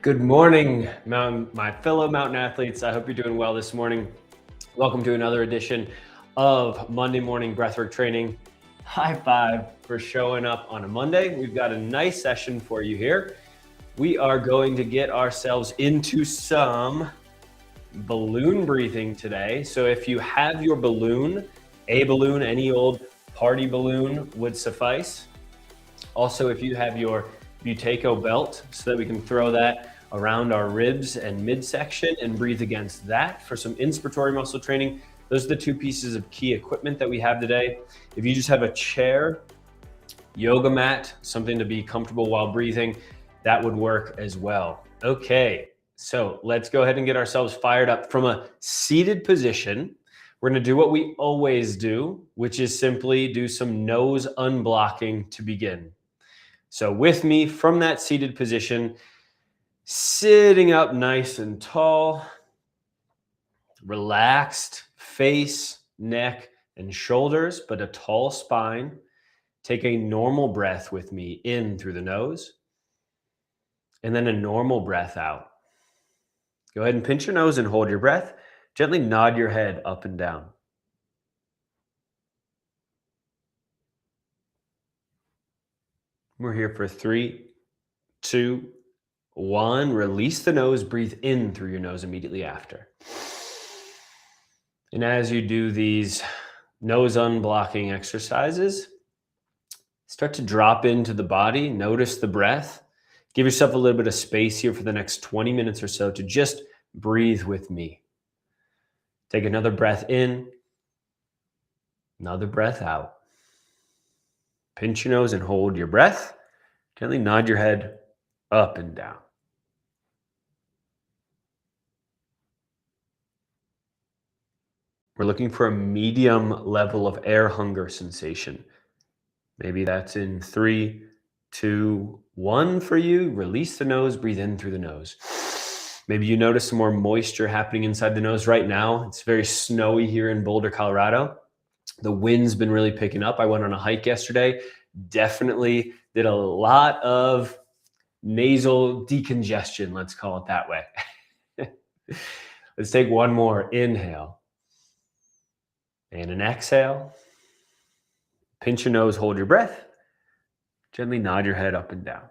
Good morning, my fellow mountain athletes. I hope you're doing well this morning. Welcome to another edition of Monday Morning Breathwork Training. High five for showing up on a Monday. We've got a nice session for you here. We are going to get ourselves into some balloon breathing today. So if you have your balloon, a balloon, any old party balloon would suffice. Also, if you have your Buteyko Belt, so that we can throw that around our ribs and midsection and breathe against that for some inspiratory muscle training. Those are the two pieces of key equipment that we have today. If you just have a chair, yoga mat, something to be comfortable while breathing, that would work as well. Okay, so let's go ahead and get ourselves fired up. From a seated position, we're going to do what we always do, which is simply do some nose unblocking to begin. So with me from that seated position, sitting up nice and tall, relaxed face, neck, and shoulders, but a tall spine. Take a normal breath with me in through the nose, and then a normal breath out. Go ahead and pinch your nose and hold your breath. Gently nod your head up and down. We're here for 3, 2, 1. Release the nose, breathe in through your nose immediately after. And as you do these nose unblocking exercises, start to drop into the body, notice the breath. Give yourself a little bit of space here for the next 20 minutes or so to just breathe with me. Take another breath in, another breath out. Pinch your nose and hold your breath. Gently nod your head up and down. We're looking for a medium level of air hunger sensation. Maybe that's in 3, 2, 1 for you. Release the nose, breathe in through the nose. Maybe you notice some more moisture happening inside the nose right now. It's very snowy here in Boulder, Colorado. The wind's been really picking up. I went on a hike yesterday. Definitely did a lot of nasal decongestion, let's call it that way. Let's take one more inhale and an exhale. Pinch your nose, hold your breath. Gently nod your head up and down.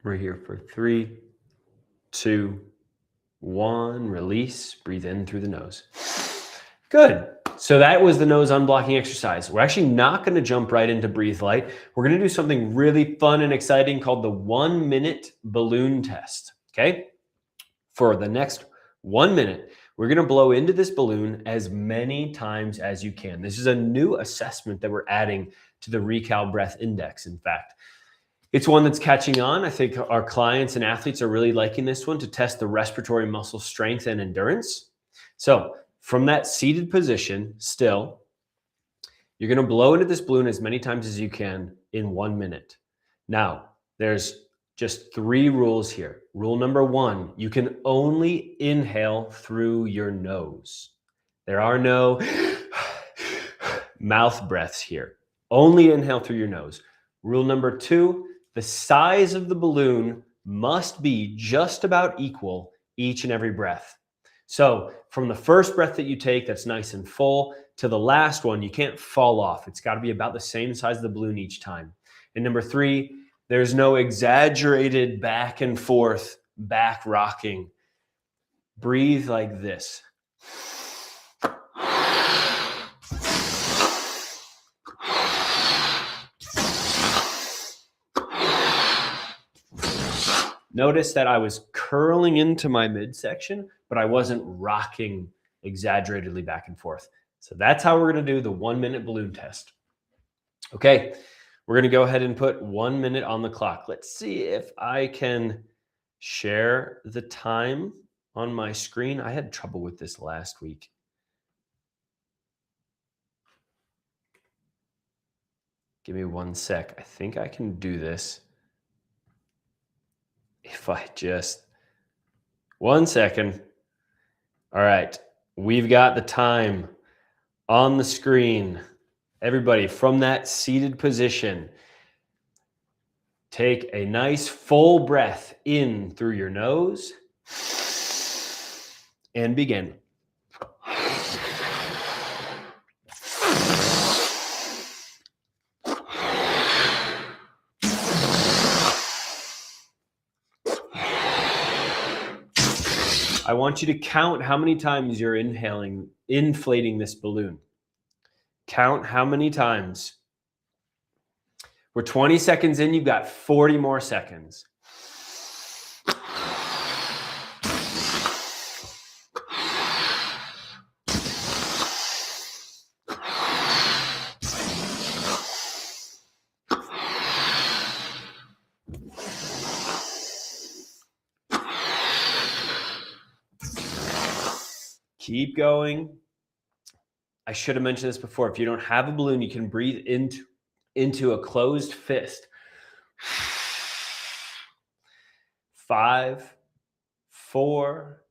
We're here for 3, 2, 1. Release, breathe in through the nose. Good. So that was the nose unblocking exercise. We're actually not going to jump right into Breathe Light. We're going to do something really fun and exciting called the 1-minute balloon test. Okay? For the next 1 minute, we're going to blow into this balloon as many times as you can. This is a new assessment that we're adding to the Recal Breath Index, in fact. It's one that's catching on. I think our clients and athletes are really liking this one to test the respiratory muscle strength and endurance. So from that seated position, still, you're going to blow into this balloon as many times as you can in 1 minute. Now, there's just 3 rules here. Rule number 1, you can only inhale through your nose. There are no mouth breaths here. Only inhale through your nose. Rule number 2, the size of the balloon must be just about equal each and every breath. So from the first breath that you take that's nice and full to the last one, you can't fall off. It's got to be about the same size of the balloon each time. And number 3, there's no exaggerated back and forth back rocking. Breathe like this. Notice that I was curling into my midsection, but I wasn't rocking exaggeratedly back and forth. So that's how we're going to do the 1-minute balloon test. Okay, we're going to go ahead and put 1 minute on the clock. Let's see if I can share the time on my screen. I had trouble with this last week. Give me 1 sec. I think I can do this. If I just 1 second. All right, we've got the time on the screen. Everybody, from that seated position, take a nice full breath in through your nose and begin. I want you to count how many times you're inflating this balloon. Count how many times. We're 20 seconds in, you've got 40 more seconds. Keep going. I should have mentioned this before. If you don't have a balloon, you can breathe into a closed fist. 5, 4,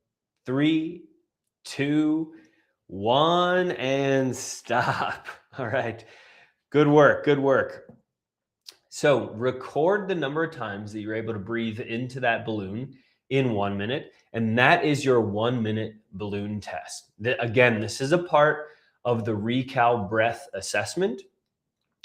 3, 2, 1, and stop. All right. Good work. Good work. So record the number of times that you're able to breathe into that balloon in 1 minute. And that is your 1 minute balloon test. Again, this is a part of the Recal breath assessment,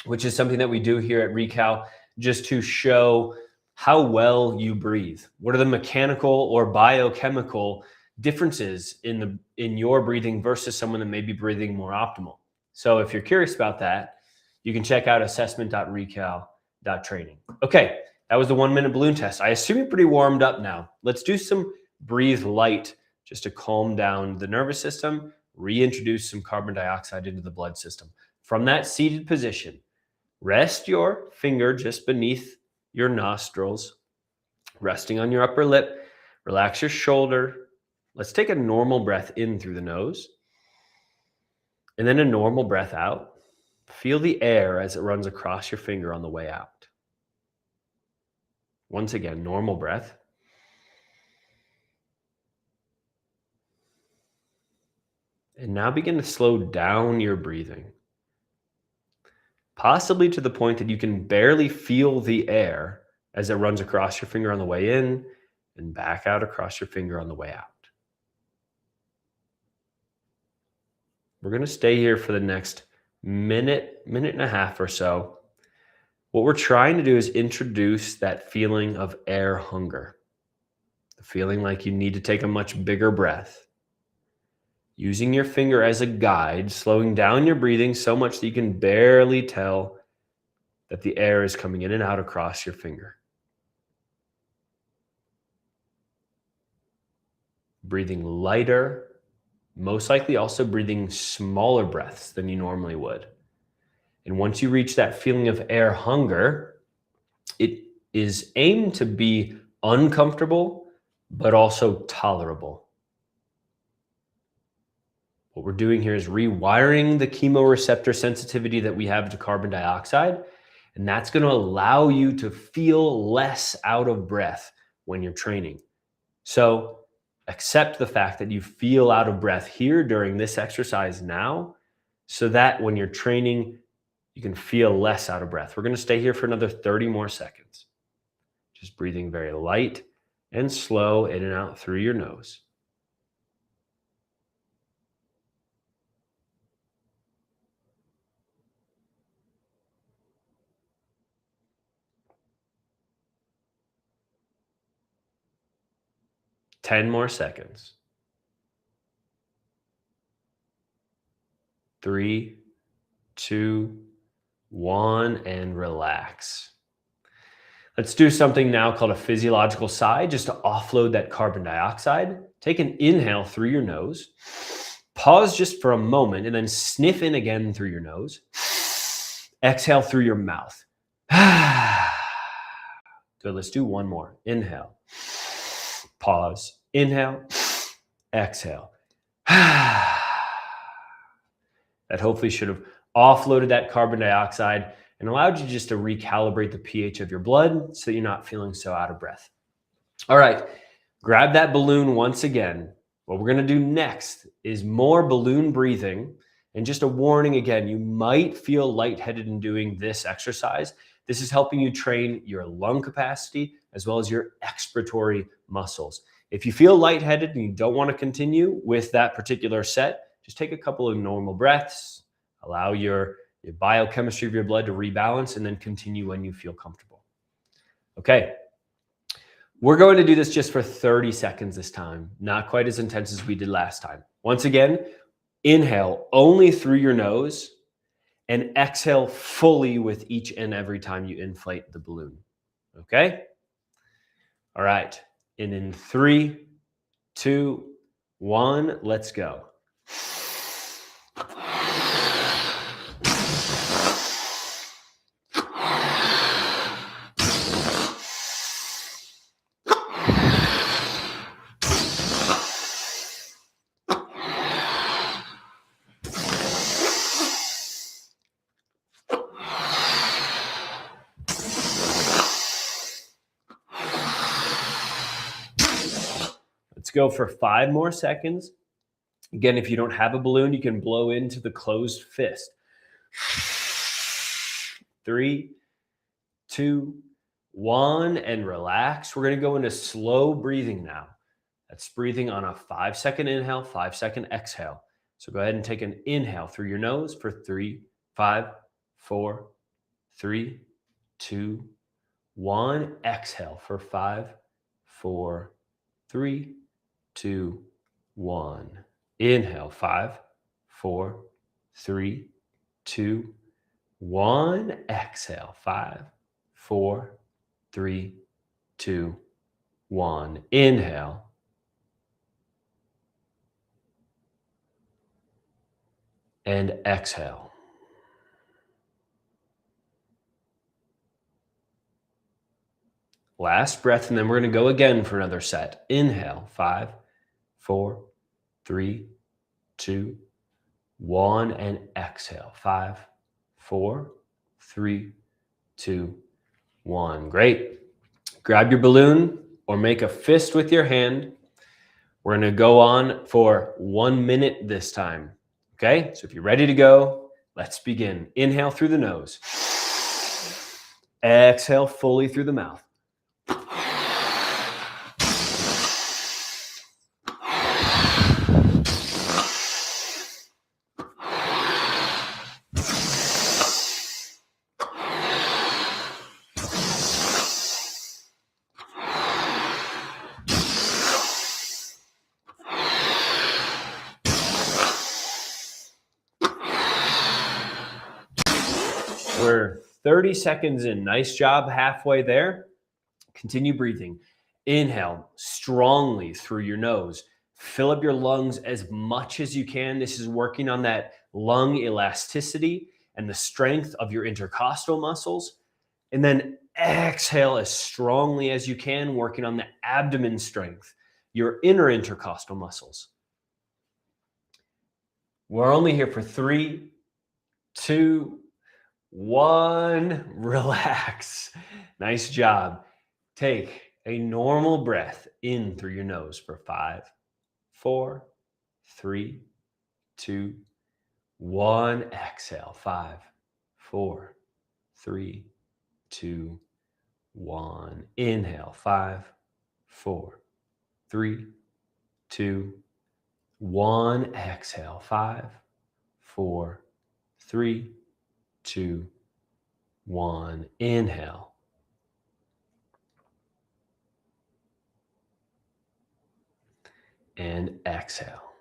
which is something that we do here at Recal just to show how well you breathe. What are the mechanical or biochemical differences in your breathing versus someone that may be breathing more optimal? So if you're curious about that, you can check out assessment.recal.training. Okay, that was the 1 minute balloon test. I assume you're pretty warmed up now. Let's do some breathe light just to calm down the nervous system, reintroduce some carbon dioxide into the blood system. From that seated position, rest your finger just beneath your nostrils, resting on your upper lip. Relax your shoulder. Let's take a normal breath in through the nose and then a normal breath out. Feel the air as it runs across your finger on the way out. Once again, normal breath. And now begin to slow down your breathing, possibly to the point that you can barely feel the air as it runs across your finger on the way in and back out across your finger on the way out. We're going to stay here for the next minute and a half or so. What we're trying to do is introduce that feeling of air hunger, the feeling like you need to take a much bigger breath. Using your finger as a guide, slowing down your breathing so much that you can barely tell that the air is coming in and out across your finger. Breathing lighter, most likely also breathing smaller breaths than you normally would. And once you reach that feeling of air hunger, it is aimed to be uncomfortable, but also tolerable. What we're doing here is rewiring the chemoreceptor sensitivity that we have to carbon dioxide, and that's going to allow you to feel less out of breath when you're training. So accept the fact that you feel out of breath here during this exercise now, so that when you're training, you can feel less out of breath. We're going to stay here for another 30 more seconds. Just breathing very light and slow in and out through your nose. Ten more seconds. 3, 2, 1, and relax. Let's do something now called a physiological sigh, just to offload that carbon dioxide. Take an inhale through your nose, pause just for a moment, and then sniff in again through your nose. Exhale through your mouth. Good, let's do one more. Inhale, pause, inhale, exhale. That hopefully should have offloaded that carbon dioxide and allowed you just to recalibrate the pH of your blood so you're not feeling so out of breath. All right, grab that balloon once again. What we're going to do next is more balloon breathing, And just a warning again, you might feel lightheaded in doing this exercise. This is helping you train your lung capacity as well as your expiratory muscles. If you feel lightheaded and you don't want to continue with that particular set, just take a couple of normal breaths, allow your biochemistry of your blood to rebalance, and then continue when you feel comfortable. Okay. We're going to do this just for 30 seconds this time, not quite as intense as we did last time. Once again, inhale only through your nose and exhale fully with each and every time you inflate the balloon. Okay? All right. And in 3, 2, 1, let's go. Let's go for 5 more seconds. Again, if you don't have a balloon, you can blow into the closed fist. 3, 2, 1, and relax. We're going to go into slow breathing now. That's breathing on a 5-second inhale, 5-second exhale. So go ahead and take an inhale through your nose for 3, 5, 4, 3, 2, 1. Exhale for 5, 4, 3, 2, 1. Inhale, 5, 4, 3, 2, 1. Exhale, 5, 4, 3, 2, 1. Inhale. And exhale. Last breath, and then we're going to go again for another set. Inhale, 5, 4, 3, 2, 1, and exhale. 5, 4, 3, 2, 1. Great. Grab your balloon or make a fist with your hand. We're going to go on for 1 minute this time. Okay, so if you're ready to go, let's begin. Inhale through the nose. Exhale fully through the mouth. We're 30 seconds in. Nice job halfway there. Continue breathing. Inhale strongly through your nose. Fill up your lungs as much as you can. This is working on that lung elasticity and the strength of your intercostal muscles. And then exhale as strongly as you can, working on the abdomen strength, your inner intercostal muscles. We're only here for 3, 2, 1. Relax. Nice job. Take a normal breath in through your nose for 5, 4, 3, 2, 1. Exhale. 5, 4, 3, 2, 1. Inhale. 5, 4, 3, 2, 1. Exhale. 5, 4, 3, 2, 1. Inhale. And exhale.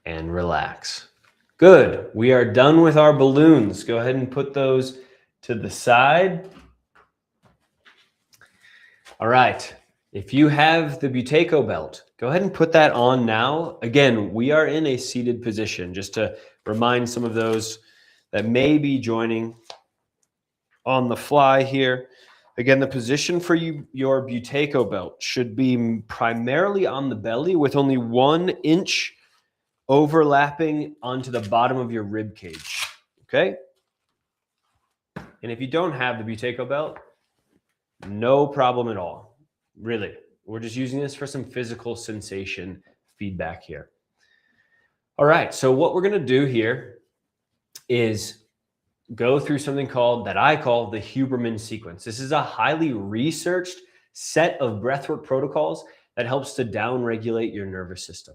And relax. Good. We are done with our balloons. Go ahead and put those to the side. All right. If you have the Buteyko Belt, go ahead and put that on now. Again, we are in a seated position, just to remind some of those that may be joining on the fly here. Again, the position for your Buteyko Belt should be primarily on the belly with only 1 inch overlapping onto the bottom of your rib cage. Okay? And if you don't have the Buteyko Belt, no problem at all. Really. We're just using this for some physical sensation feedback here. All right, so what we're gonna do here is go through something that I call the Huberman sequence. This is a highly researched set of breathwork protocols that helps to downregulate your nervous system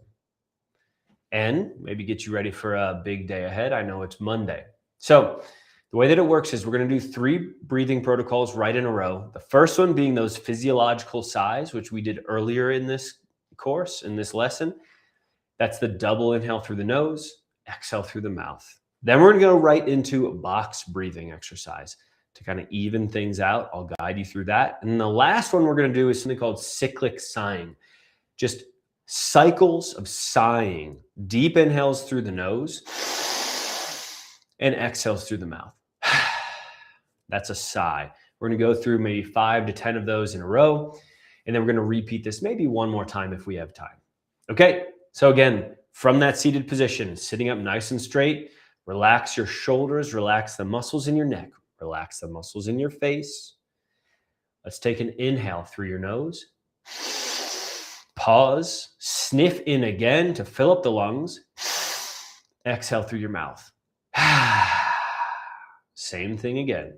and maybe get you ready for a big day ahead. I know it's Monday. So the way that it works is we're going to do 3 breathing protocols right in a row. The first one being those physiological sighs, which we did earlier in this course, in this lesson. That's the double inhale through the nose, exhale through the mouth. Then we're going to go right into a box breathing exercise to kind of even things out. I'll guide you through that. And the last one we're going to do is something called cyclic sighing. Just cycles of sighing, deep inhales through the nose and exhales through the mouth. That's a sigh. We're going to go through maybe 5 to 10 of those in a row. And then we're going to repeat this maybe one more time if we have time. Okay. So again, from that seated position, sitting up nice and straight, relax your shoulders, relax the muscles in your neck, relax the muscles in your face. Let's take an inhale through your nose. Pause, sniff in again to fill up the lungs. Exhale through your mouth. Same thing again.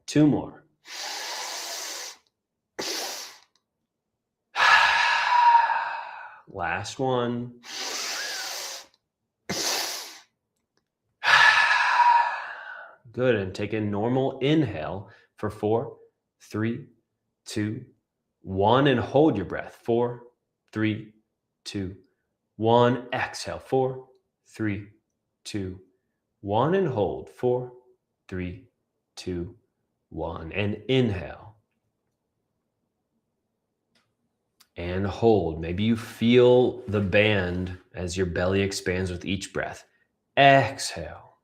Two more. Last one. Good. And take a normal inhale for 4, 3, 2, 1. And hold your breath. 4, 3, 2, 1. Exhale. 4, 3, 2, 1. And hold. 4, 3, 2, 1. And inhale. And hold. Maybe you feel the band as your belly expands with each breath. Exhale.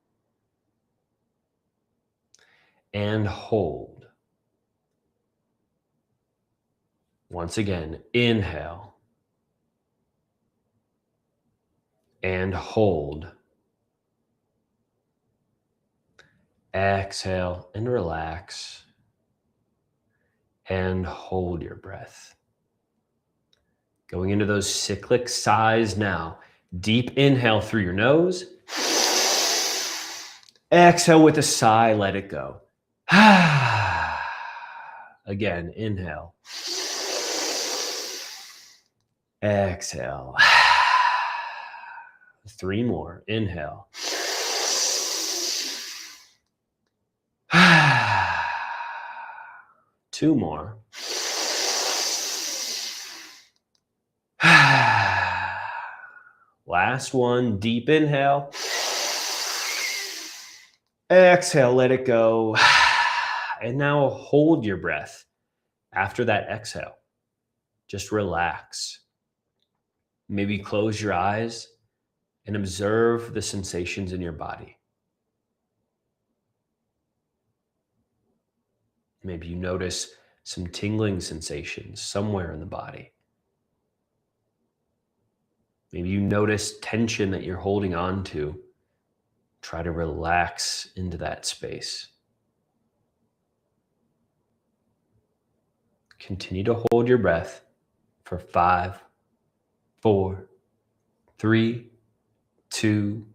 And hold. Once again, inhale. And hold. Exhale and relax. And hold your breath. Going into those cyclic sighs now. Deep inhale through your nose. Exhale with a sigh, let it go. Again, inhale. Exhale. 3 more. Inhale. 2 more. Last one. Deep inhale. Exhale, let it go. And now hold your breath after that exhale. Just relax. Maybe close your eyes and observe the sensations in your body. Maybe you notice some tingling sensations somewhere in the body. Maybe you notice tension that you're holding on to. Try to relax into that space. Continue to hold your breath for 5, 4, 3, 2,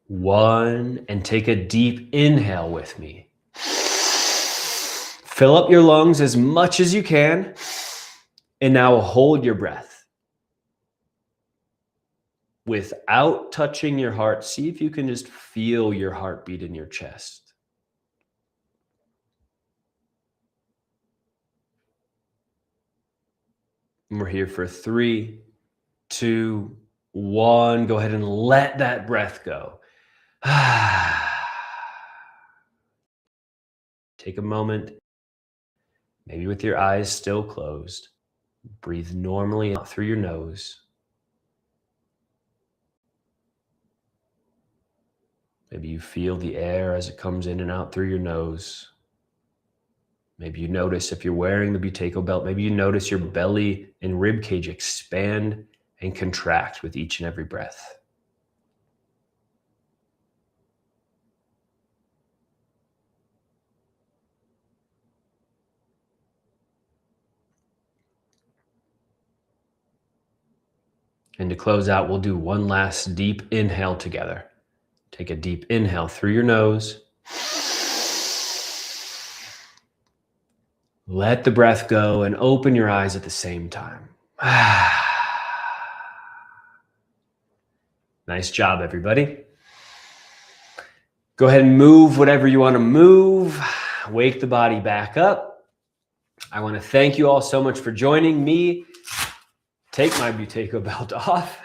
1, and take a deep inhale with me. Fill up your lungs as much as you can, and now hold your breath. Without touching your heart, see if you can just feel your heartbeat in your chest. And we're here for 3, 2, 1. Go ahead and let that breath go. Take a moment, maybe with your eyes still closed. Breathe normally out through your nose. Maybe you feel the air as it comes in and out through your nose. Maybe you notice if you're wearing the Buteyko Belt, maybe you notice your belly and rib cage expand and contract with each and every breath. And to close out, we'll do one last deep inhale together. Take a deep inhale through your nose. Let the breath go and open your eyes at the same time. Nice job, everybody. Go ahead and move whatever you want to move. Wake the body back up. I want to thank you all so much for joining me. Take my Buteyko Belt off.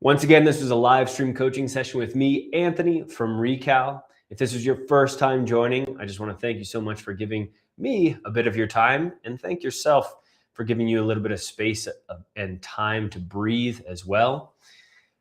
Once again, this was a live stream coaching session with me, Anthony from Recal. If this is your first time joining, I just want to thank you so much for giving me a bit of your time, and thank yourself for giving you a little bit of space and time to breathe as well.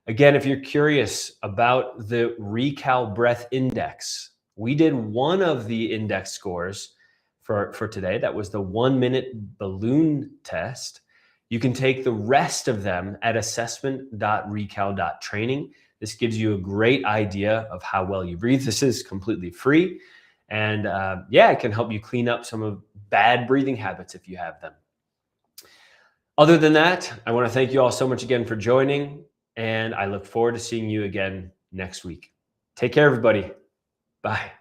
Again, if you're curious about the Recal Breath Index, we did one of the index scores for today. That was the 1-minute balloon test. You can take the rest of them at assessment.recal.training. This gives you a great idea of how well you breathe. This is completely free. And it can help you clean up some of bad breathing habits if you have them. Other than that, I want to thank you all so much again for joining. And I look forward to seeing you again next week. Take care, everybody. Bye.